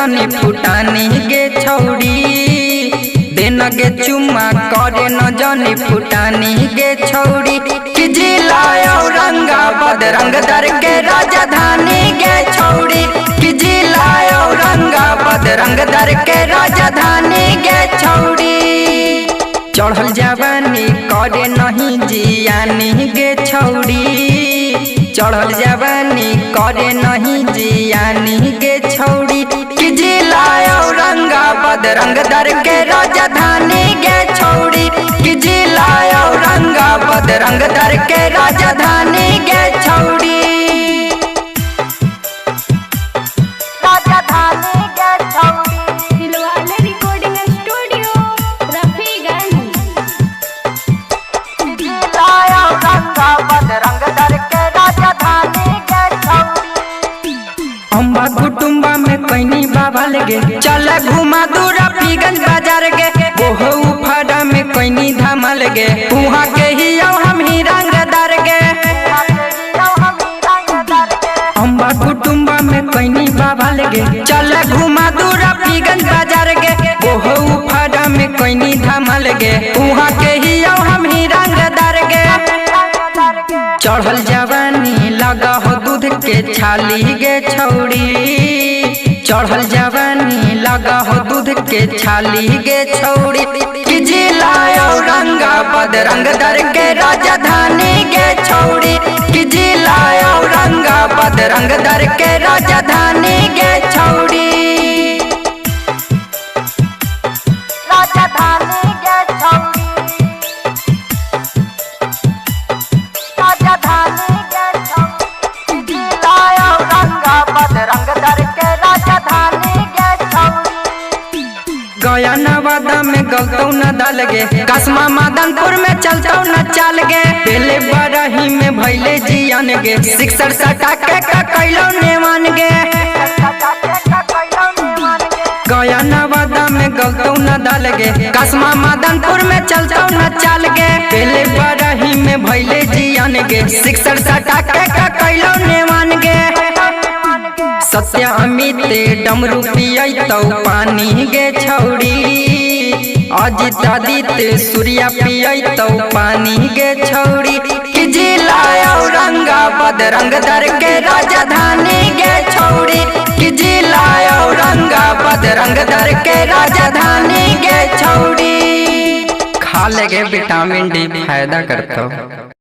जानी फुटानी गे छौड़ी, देन गे चुम्मा करे न जानी फुटानी गे छौड़ी। कि जिला औरंगाबाद रंगदार के राजधानी गे छौड़ी, कि जिला औरंगाबाद रंगदार के राजधानी गे छौड़ी। चढ़ल जवानी करे नहीं जियानी गे छौड़ी, चढ़ल जवानी करे नहीं जियानी गे छौड़ी। कि जिला औरंगाबाद रंगदार के राजधानी गे छौड़ी, कि जिला औरंगाबाद रंगदार के राजधानी गे छौड़ी। राजधानी गे छौड़ी। Dilwale recording studio Rafiganj. जिला औरंगाबाद रंगदार के राजधानी गे छौड़ी। अम्बा कुटुम्बा में कैनी बाबा लगे, चल घुमा दू रफीगंज बाजार गे। ओहो उफाड़ा में कैनी धमाल गे, वहाँ के ही हम ही रंगदार गे। अम्बा कुटुम्बा में कैनी बाबा लगे, चल घुमा दू रफीगंज बाजार गे। ओहो उफाड़ा में कैनी धमाल गे, वहाँ के ही हम ही रंगदार गे। चढ़ल जवानी लगा हो दूध के छाली गे छौड़ी, चढ़ल जवानी लगा हो दूध के छाली गे छौड़ी। कि जिला औरंगाबाद रंगदार के राजधानी गे छौड़ी, कि जिला औरंगाबाद रंगदार के राजधानी गे छौड़ी। राजधानी गे छौड़ी। राजधानी गे छौड़ी। जिला औरंगाबाद रंगदार के राजधानी गे छौड़ी। गया नवादा में गलतौ न डाल गे, कसमा मदनपुर में चलतौ न चाल गे। पहले बरही में भैले जियन गे, सिक्सर सटा के कैलो नेवान गे। गया नवादा में गलतौ न डाल गे, कसमा मदनपुर में चलतौ न चाल गे। पहले बरही में भैले जियन गे, सिक्सर सटा के कैलो नेवान गे। सत्य अमित डमरू पियतौ पानी गे छौड़ी, अजित आदित्य सूर्या पियतौ पानी गे छौड़ी। कि जिला औरंगाबाद रंगदार के राजधानी गे छौड़ी, कि जिला औरंगाबाद रंगदार के राजधानी गे छौड़ी। खा लेगे विटामिन डी फायदा करता।